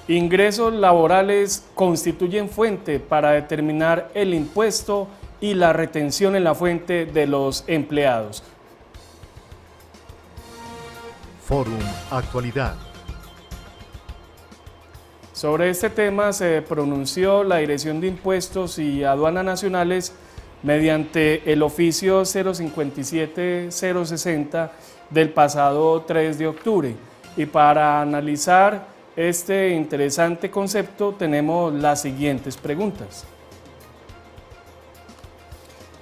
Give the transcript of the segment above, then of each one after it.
Ingresos laborales constituyen fuente para determinar el impuesto y la retención en la fuente de los empleados. Fórum Actualidad. Sobre este tema se pronunció la Dirección de Impuestos y Aduanas Nacionales mediante el oficio 057-060 del pasado 3 de octubre. Y para analizar este interesante concepto tenemos las siguientes preguntas.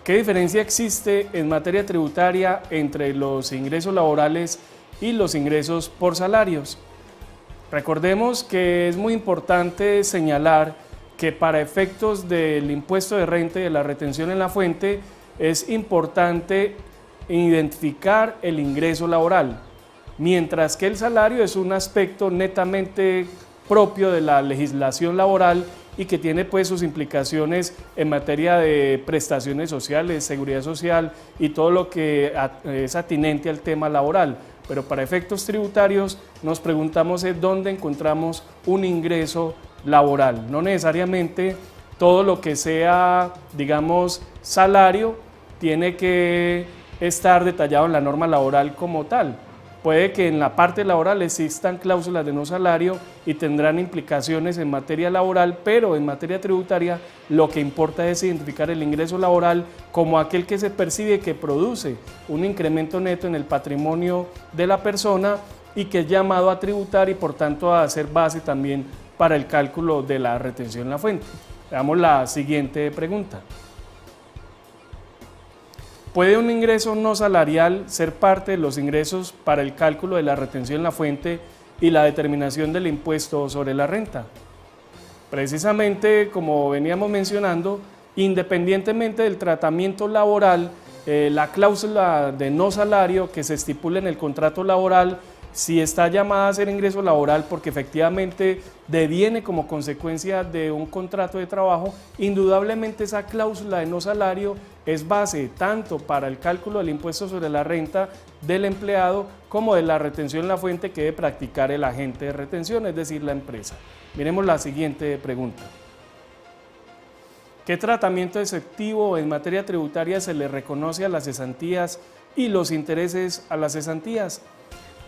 ¿Qué diferencia existe en materia tributaria entre los ingresos laborales y los ingresos por salarios? Recordemos que es muy importante señalar que para efectos del impuesto de renta y de la retención en la fuente es importante identificar el ingreso laboral, mientras que el salario es un aspecto netamente propio de la legislación laboral y que tiene pues sus implicaciones en materia de prestaciones sociales, seguridad social y todo lo que es atinente al tema laboral. Pero para efectos tributarios nos preguntamos dónde encontramos un ingreso laboral. No necesariamente todo lo que sea, digamos, salario tiene que estar detallado en la norma laboral como tal. Puede que en la parte laboral existan cláusulas de no salario y tendrán implicaciones en materia laboral, pero en materia tributaria lo que importa es identificar el ingreso laboral como aquel que se percibe que produce un incremento neto en el patrimonio de la persona y que es llamado a tributar y por tanto a ser base también para el cálculo de la retención en la fuente. Veamos la siguiente pregunta. ¿Puede un ingreso no salarial ser parte de los ingresos para el cálculo de la retención en la fuente y la determinación del impuesto sobre la renta? Precisamente, como veníamos mencionando, independientemente del tratamiento laboral, la cláusula de no salario que se estipula en el contrato laboral, si está llamada a ser ingreso laboral porque efectivamente deviene como consecuencia de un contrato de trabajo, indudablemente esa cláusula de no salario es base tanto para el cálculo del impuesto sobre la renta del empleado como de la retención en la fuente que debe practicar el agente de retención, es decir, la empresa. Miremos la siguiente pregunta. ¿Qué tratamiento efectivo en materia tributaria se le reconoce a las cesantías y los intereses a las cesantías?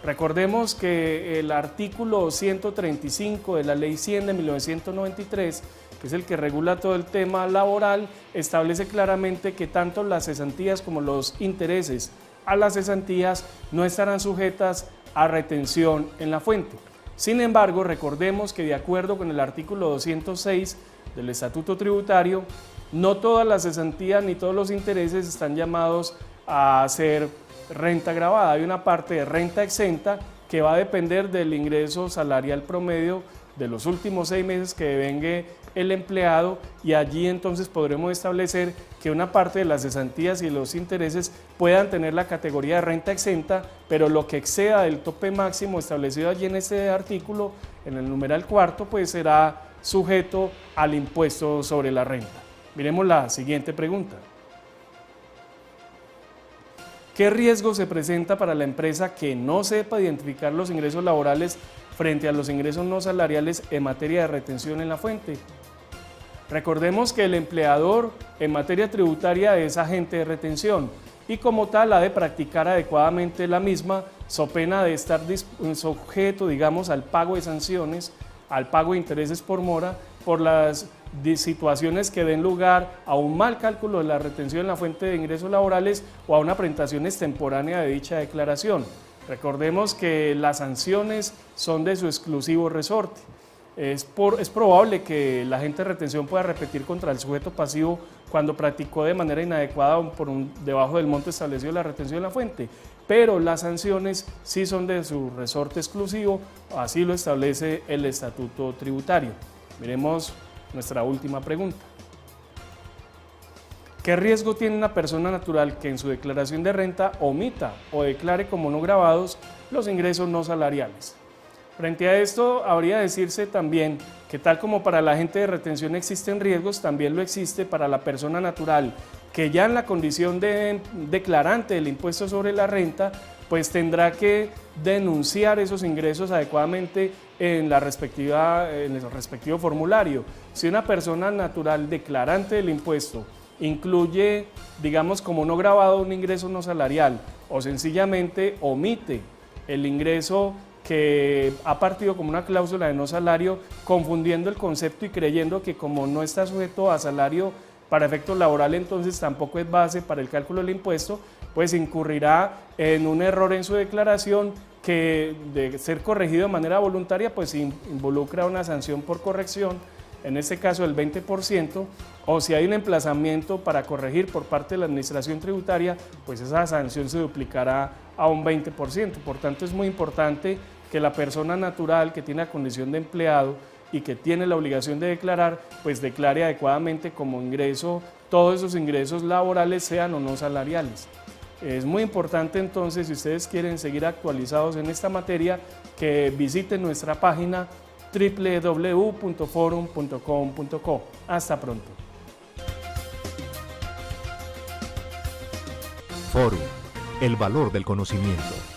Recordemos que el artículo 135 de la Ley 100 de 1993, que es el que regula todo el tema laboral, establece claramente que tanto las cesantías como los intereses a las cesantías no estarán sujetas a retención en la fuente. Sin embargo, recordemos que de acuerdo con el artículo 206 del Estatuto Tributario, no todas las cesantías ni todos los intereses están llamados a ser renta gravada. Hay una parte de renta exenta que va a depender del ingreso salarial promedio de los últimos 6 meses que devengue el empleado y allí entonces podremos establecer que una parte de las cesantías y los intereses puedan tener la categoría de renta exenta, pero lo que exceda del tope máximo establecido allí en este artículo, en el numeral cuarto, pues será sujeto al impuesto sobre la renta. Miremos la siguiente pregunta. ¿Qué riesgo se presenta para la empresa que no sepa identificar los ingresos laborales frente a los ingresos no salariales en materia de retención en la fuente? Recordemos que el empleador en materia tributaria es agente de retención y como tal ha de practicar adecuadamente la misma, so pena de estar sujeto, digamos, al pago de sanciones, al pago de intereses por mora, por las situaciones que den lugar a un mal cálculo de la retención en la fuente de ingresos laborales o a una presentación extemporánea de dicha declaración. Recordemos que las sanciones son de su exclusivo resorte. Es probable que la agente de retención pueda repetir contra el sujeto pasivo cuando practicó de manera inadecuada debajo del monto establecido la retención en la fuente, pero las sanciones sí son de su resorte exclusivo, así lo establece el Estatuto Tributario. Miremos nuestra última pregunta. ¿Qué riesgo tiene una persona natural que en su declaración de renta omita o declare como no gravados los ingresos no salariales? Frente a esto, habría de decirse también que tal como para la agente de retención existen riesgos, también lo existe para la persona natural que ya en la condición de declarante del impuesto sobre la renta, pues tendrá que denunciar esos ingresos adecuadamente en el respectivo formulario. Si una persona natural declarante del impuesto incluye, digamos, como no grabado un ingreso no salarial o sencillamente omite el ingreso que ha partido como una cláusula de no salario, confundiendo el concepto y creyendo que como no está sujeto a salario para efectos laborales, entonces tampoco es base para el cálculo del impuesto, pues incurrirá en un error en su declaración que, de ser corregido de manera voluntaria, pues involucra una sanción por corrección, en este caso el 20%, o si hay un emplazamiento para corregir por parte de la Administración Tributaria, pues esa sanción se duplicará a un 20%. Por tanto, es muy importante que la persona natural que tiene la condición de empleado y que tiene la obligación de declarar, pues declare adecuadamente como ingreso todos esos ingresos laborales, sean o no salariales. Es muy importante entonces, si ustedes quieren seguir actualizados en esta materia, que visiten nuestra página www.forum.com.co. Hasta pronto. Forum, el valor del conocimiento.